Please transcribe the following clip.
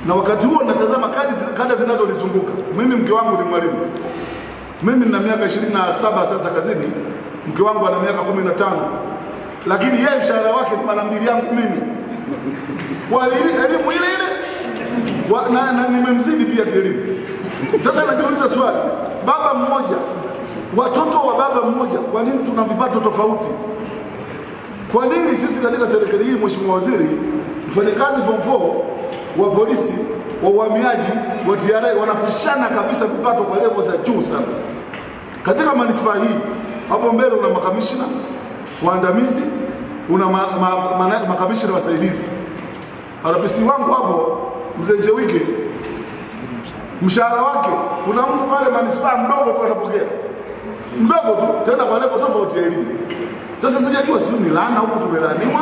Na wakati huo natazama kada zinazonizunguka. Mimi mke wangu ni mwalimu. Mimi nina miaka 27 sasa kazini, mke wangu ana miaka 15. Lakini yeye mshahara wake ni mara mbili yangu mimi. Kwa elimu ile ile na nimemzidi pia kielimu. Sasa najiuliza swali, baba mmoja, watoto wa baba mmoja, kwa nini tuna vipato tofauti? Kwa nini sisi katika serikali hii, Mheshimiwa Waziri, mfanyakazi form 4 wa polisi, wa uhamiaji, wa TRA wanapishana kabisa vipato kwa level za juu sana? Katika manispaa hii hapo mbele una makamishna waandamizi, una makamishna wasaidizi. RPC wangu hapo Mzee Njewike, mshahara wake kuna mtu pale manispaa mdogo tu anapokea. Mdogo tu, tena kwa level tofauti ya elimu. Sasa sijajua sisi ni laana huko tumelaniwa.